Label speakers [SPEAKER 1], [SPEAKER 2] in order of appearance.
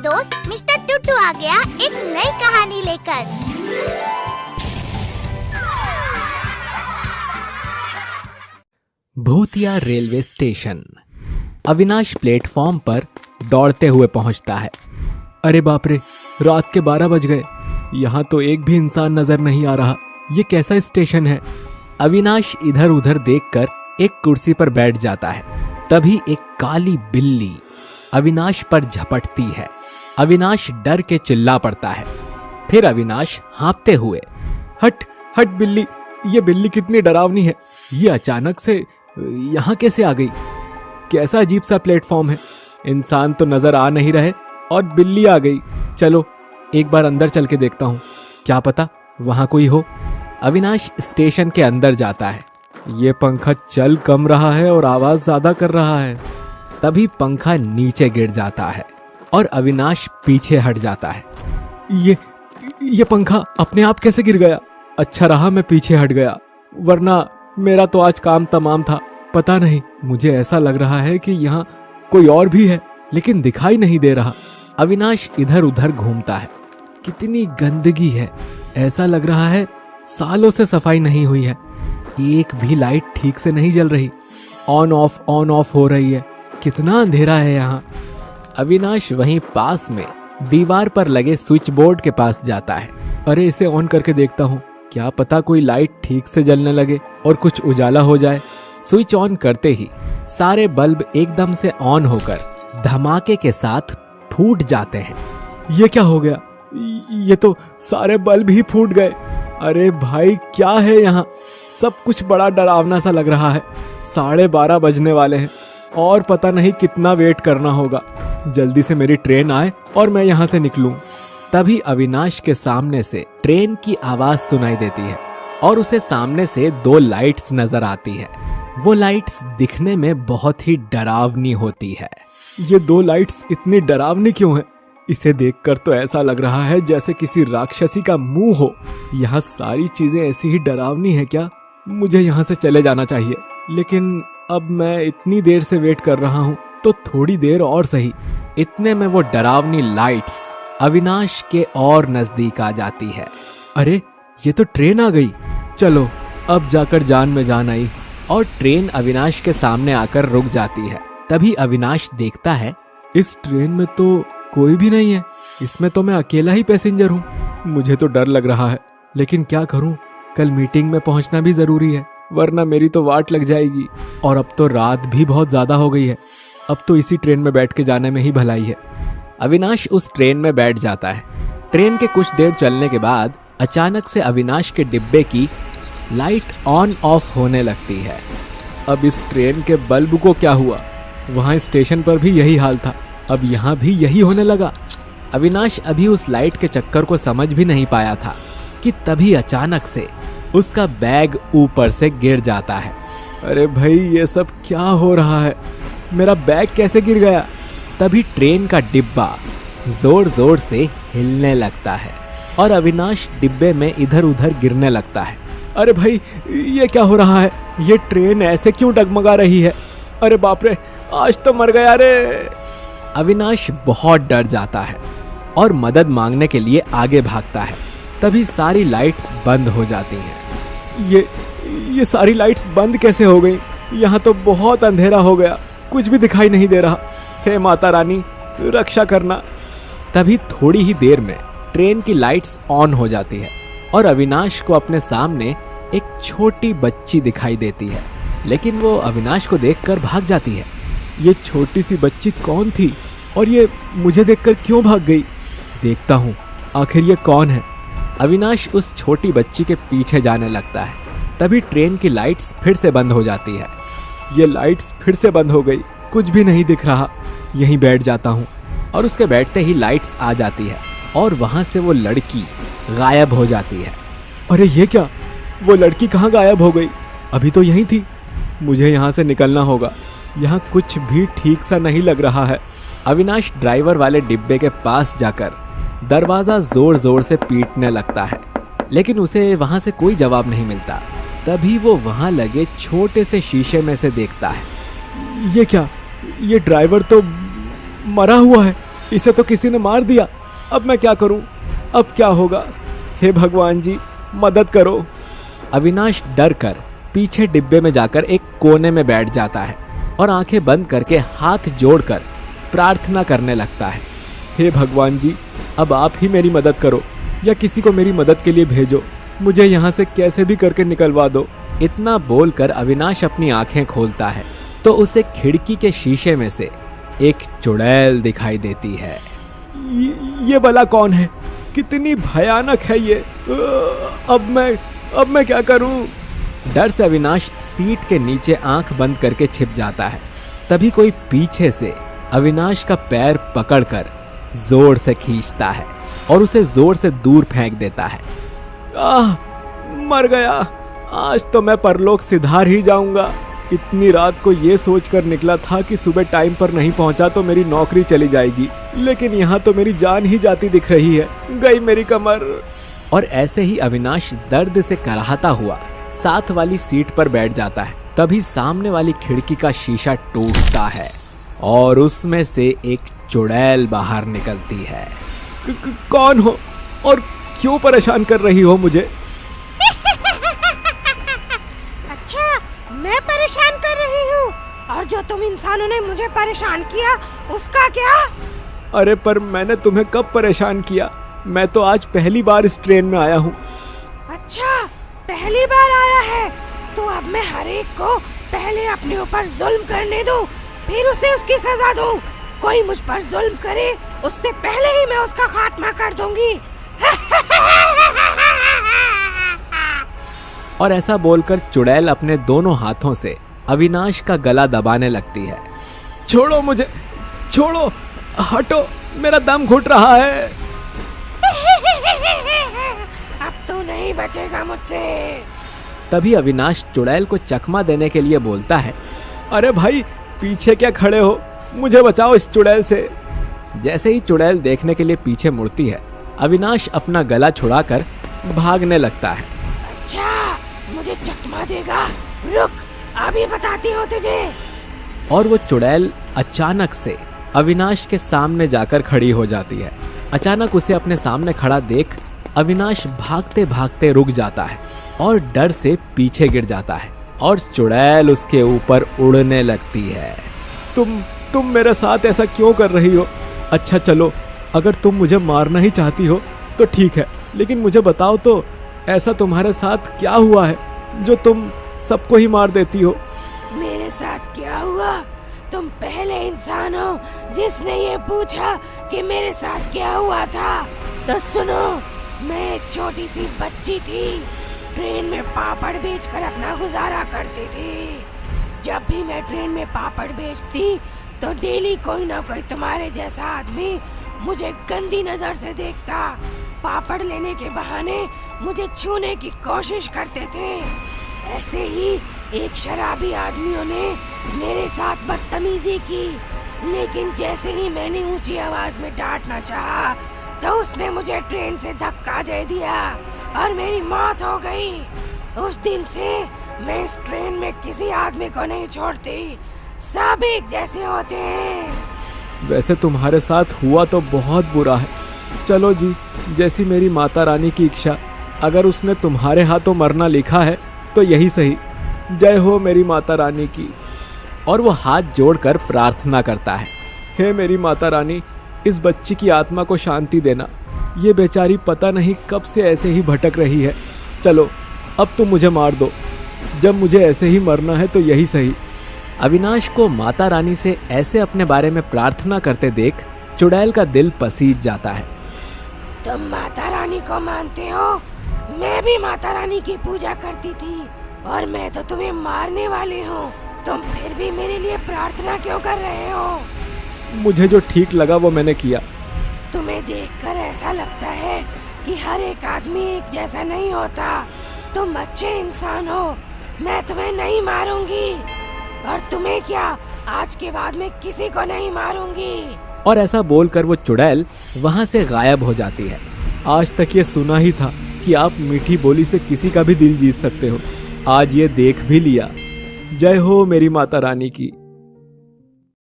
[SPEAKER 1] दोस्त मिस्टर टुटू आ गया एक नई कहानी लेकर।
[SPEAKER 2] भूतिया रेलवे स्टेशन। अविनाश प्लेटफॉर्म पर दौड़ते हुए पहुंचता है। अरे बाप रे, रात के 12 बज गए। यहाँ तो एक भी इंसान नजर नहीं आ रहा। ये कैसा स्टेशन है? अविनाश इधर उधर देखकर एक कुर्सी पर बैठ जाता है। तभी एक काली बिल्ली अविनाश पर झपटती है। अविनाश डर के चिल्ला पड़ता है। फिर अविनाश हाँफते हुए, हट हट बिल्ली, ये बिल्ली कितनी डरावनी है। ये अचानक से यहाँ कैसे आ गई? कैसा अजीब सा प्लेटफॉर्म है। इंसान तो नजर आ नहीं रहे और बिल्ली आ गई। चलो एक बार अंदर चल के देखता हूँ, क्या पता वहां कोई हो। अविनाश स्टेशन के अंदर जाता है। ये पंखा चल कम रहा है और आवाज ज्यादा कर रहा है। तभी पंखा नीचे गिर जाता है और अविनाश पीछे हट जाता है। ये पंखा अपने आप कैसे गिर गया? अच्छा रहा मैं पीछे हट गया, वरना मेरा तो आज काम तमाम था। पता नहीं, मुझे ऐसा लग रहा है कि यहाँ कोई और भी है, लेकिन दिखाई नहीं दे रहा। अविनाश इधर उधर घूमता है। कितनी गंदगी है। ऐसा लग रहा है सालों से सफाई नहीं हुई है। एक भी लाइट ठीक से नहीं जल रही। ऑन ऑफ हो रही है। कितना अंधेरा है यहाँ। अविनाश वहीं पास में दीवार पर लगे स्विच बोर्ड के पास जाता है। अरे इसे ऑन करके देखता हूँ, क्या पता कोई लाइट ठीक से जलने लगे और कुछ उजाला हो जाए। स्विच ऑन करते ही सारे बल्ब एकदम से ऑन होकर धमाके के साथ फूट जाते हैं। ये क्या हो गया? ये तो सारे बल्ब ही फूट गए। अरे भाई क्या है यहाँ? सब कुछ बड़ा डरावना सा लग रहा है। 12:30 बजने वाले हैं और पता नहीं कितना वेट करना होगा। जल्दी से मेरी ट्रेन आए और मैं यहाँ से निकलूं। तभी अविनाश के सामने से ट्रेन की आवाज सुनाई देती है और उसे सामने से 2 लाइट्स नजर आती है। वो लाइट्स दिखने में बहुत ही डरावनी होती है। ये 2 लाइट्स इतनी डरावनी क्यों है? इसे देखकर तो ऐसा लग रहा है जैसे किसी राक्षसी का मुंह हो। यहाँ सारी चीजें ऐसी ही डरावनी है क्या? मुझे यहाँ से चले जाना चाहिए, लेकिन अब मैं इतनी देर से वेट कर रहा हूँ तो थोड़ी देर और सही। इतने में वो डरावनी लाइट्स अविनाश के और नजदीक आ जाती है। अरे ये तो ट्रेन आ गई। चलो अब जाकर जान में जान आई। और ट्रेन अविनाश के सामने आकर रुक जाती है। तभी अविनाश देखता है इस ट्रेन में तो कोई भी नहीं है। इसमें तो मैं अकेला ही पैसेंजर हूँ। मुझे तो डर लग रहा है, लेकिन क्या करूँ? कल मीटिंग में पहुंचना भी जरूरी है, वरना मेरी तो वाट लग जाएगी। और अब तो रात भी बहुत ज्यादा हो गई है। अब तो इसी ट्रेन में बैठ के जाने में ही भलाई है। अविनाश उस ट्रेन में बैठ जाता है। ट्रेन के कुछ देर चलने के बाद अचानक से अविनाश के डिब्बे की लाइट ऑन ऑफ होने लगती है। अब इस ट्रेन के बल्ब को क्या हुआ? वहां स्टेशन पर भी यही हाल था, अब यहाँ भी यही होने लगा। अविनाश अभी उस लाइट के चक्कर को समझ भी नहीं पाया था कि तभी अचानक से उसका बैग ऊपर से गिर जाता है। अरे भाई ये सब क्या हो रहा है? मेरा बैग कैसे गिर गया? तभी ट्रेन का डिब्बा जोर जोर से हिलने लगता है और अविनाश डिब्बे में इधर उधर गिरने लगता है। अरे भाई ये क्या हो रहा है? ये ट्रेन ऐसे क्यों डगमगा रही है? अरे बाप रे, आज तो मर गया रे। अविनाश बहुत डर जाता है और मदद मांगने के लिए आगे भागता है। तभी सारी लाइट्स बंद हो जाती हैं। ये सारी लाइट्स बंद कैसे हो गई? यहाँ तो बहुत अंधेरा हो गया, कुछ भी दिखाई नहीं दे रहा। हे माता रानी रक्षा करना। तभी थोड़ी ही देर में ट्रेन की लाइट्स ऑन हो जाती है और अविनाश को अपने सामने एक छोटी बच्ची दिखाई देती है, लेकिन वो अविनाश को देखकर भाग जाती है। ये छोटी सी बच्ची कौन थी और ये मुझे देखकर क्यों भाग गई? देखता हूँ आखिर ये कौन है। अविनाश उस छोटी बच्ची के पीछे जाने लगता है। तभी ट्रेन की लाइट्स फिर से बंद हो जाती है। ये लाइट्स फिर से बंद हो गई, कुछ भी नहीं दिख रहा। यहीं बैठ जाता हूँ और उसके बैठते ही लाइट्स आ जाती है और वहां से वो लड़की गायब हो जाती है। अरे ये क्या? वो लड़की कहाँ गायब हो गई? अभी तो यहीं थी। मुझे यहाँ से निकलना होगा। यहाँ कुछ भी ठीक सा नहीं लग रहा है। अविनाश ड्राइवर वाले डिब्बे के पास जाकर दरवाजा जोर जोर से पीटने लगता है, लेकिन उसे वहां से कोई जवाब नहीं मिलता। तभी वो वहां लगे छोटे से शीशे में से देखता है। ये क्या? ये ड्राइवर तो मरा हुआ है। इसे तो किसी ने मार दिया। अब मैं क्या करूं? अब क्या होगा? हे भगवान जी, मदद करो। अविनाश डर कर पीछे डिब्बे में जाकर एक कोने में बैठ जाता है और आंखें बंद करके हाथ जोड़कर प्रार्थना करने लगता है। हे भगवान जी, अब आप ही मेरी मदद करो या किसी को मेरी मदद के लिए भेजो। मुझे यहाँ से कैसे भी करके निकलवा दो। इतना बोलकर अविनाश अपनी आंखें खोलता है तो उसे खिड़की के शीशे में से एक चुड़ैल दिखाई देती है। ये भला कौन है? कितनी भयानक है ये। अब मैं क्या करूं? डर से अविनाश सीट के नीचे आंख बंद करके छिप जाता है। तभी कोई पीछे से अविनाश का पैर पकड़कर जोर से खींचता है और उसे जोर से दूर फेंक देता है। मर गया। आज तो मैं परलोक सिधार ही जाऊंगा। इतनी रात को ये सोचकर निकला था कि सुबह टाइम पर नहीं पहुंचा तो मेरी नौकरी चली जाएगी, लेकिन यहाँ तो मेरी जान ही जाती दिख रही है। गई मेरी कमर। और ऐसे ही अविनाश दर्द से कराहता हुआ साथ वाली सीट पर बैठ जाता है। तभी सामने वाली खिड़की का शीशा टूटता है और उसमें से एक चुड़ैल बाहर निकलती है। कौन हो और क्यों परेशान कर रही हो मुझे?
[SPEAKER 3] अच्छा, मैं परेशान कर रही हूँ? और जो तुम इंसानों ने मुझे परेशान किया उसका क्या?
[SPEAKER 2] अरे पर मैंने तुम्हें कब परेशान किया? मैं तो आज पहली बार इस ट्रेन में आया हूँ।
[SPEAKER 3] अच्छा, पहली बार आया है तो अब मैं हर एक को पहले अपने ऊपर जुल्म करने दूं, फिर उसे उसकी सजा दूं। कोई मुझ पर जुल्म करे उससे पहले ही मैं उसका खात्मा कर दूंगी।
[SPEAKER 2] और ऐसा बोलकर चुड़ैल अपने दोनों हाथों से अविनाश का गला दबाने लगती है। छोड़ो मुझे, छोड़ो, हटो, मेरा दम घुट रहा है।
[SPEAKER 3] अब तो नहीं बचेगा मुझसे।
[SPEAKER 2] तभी अविनाश चुड़ैल को चकमा देने के लिए बोलता है, अरे भाई पीछे क्या खड़े हो, मुझे बचाओ इस चुड़ैल से। जैसे ही चुड़ैल देखने के लिए पीछे मुड़ती है, अविनाश अपना गला छुड़ाकर भागने लगता है।
[SPEAKER 3] अच्छा, मुझे चकमा देगा? रुक, अभी बताती हूँ तुझे।
[SPEAKER 2] और वो चुड़ैल अचानक से अविनाश के सामने जाकर खड़ी हो जाती है। अचानक उसे अपने सामने खड़ा देख अविनाश भागते भागते रुक जाता है और डर से पीछे गिर जाता है और चुड़ैल उसके ऊपर उड़ने लगती है। तुम मेरे साथ ऐसा क्यों कर रही हो? अच्छा चलो, अगर तुम मुझे मारना ही चाहती हो तो ठीक है, लेकिन मुझे बताओ तो ऐसा तुम्हारे साथ क्या हुआ है जो तुम सबको ही मार देती हो?
[SPEAKER 3] मेरे साथ क्या हुआ? तुम पहले इंसान हो जिसने ये पूछा कि मेरे साथ क्या हुआ था। तो सुनो, मैं एक छोटी सी बच्ची थी, ट्रेन में पापड़ बेचकर अपना गुजारा करती थी। जब भी मैं ट्रेन में पापड़ बेचती तो डेली कोई ना कोई तुम्हारे जैसा आदमी मुझे गंदी नजर से देखता। पापड़ लेने के बहाने मुझे छूने की कोशिश करते थे। ऐसे ही एक शराबी आदमियों ने मेरे साथ बदतमीजी की, लेकिन जैसे ही मैंने ऊंची आवाज में डांटना चाहा तो उसने मुझे ट्रेन से धक्का दे दिया और मेरी मौत हो गई। उस दिन से मैं इस ट्रेन में किसी आदमी को नहीं छोड़ती, सब एक जैसे होते हैं।
[SPEAKER 2] वैसे तुम्हारे साथ हुआ तो बहुत बुरा है। चलो जी, जैसी मेरी माता रानी की इच्छा, अगर उसने तुम्हारे हाथों मरना लिखा है तो यही सही। जय हो मेरी माता रानी की। और वो हाथ जोड़कर प्रार्थना करता है, हे मेरी माता रानी, इस बच्ची की आत्मा को शांति देना। ये बेचारी पता नहीं कब से ऐसे ही भटक रही है। चलो अब तुम मुझे मार दो, जब मुझे ऐसे ही मरना है तो यही सही। अविनाश को माता रानी से ऐसे अपने बारे में प्रार्थना करते देख चुड़ैल का दिल पसीज जाता है।
[SPEAKER 3] तुम माता रानी को मानते हो? मैं भी माता रानी की पूजा करती थी और मैं तो तुम्हें मारने वाली हूँ। तुम फिर भी मेरे लिए प्रार्थना क्यों कर रहे हो?
[SPEAKER 2] मुझे जो ठीक लगा वो मैंने किया।
[SPEAKER 3] तुम्हें देखकर ऐसा लगता है कि हर एक आदमी एक जैसा नहीं होता। तुम अच्छे इंसान हो, मैं तुम्हें नहीं मारूंगी। और तुम्हें क्या, आज के बाद मैं किसी को नहीं मारूंगी।
[SPEAKER 2] और ऐसा बोलकर वो चुड़ैल वहां से गायब हो जाती है। आज तक ये सुना ही था कि आप मीठी बोली से किसी का भी दिल जीत सकते हो, आज ये देख भी लिया। जय हो मेरी माता रानी की।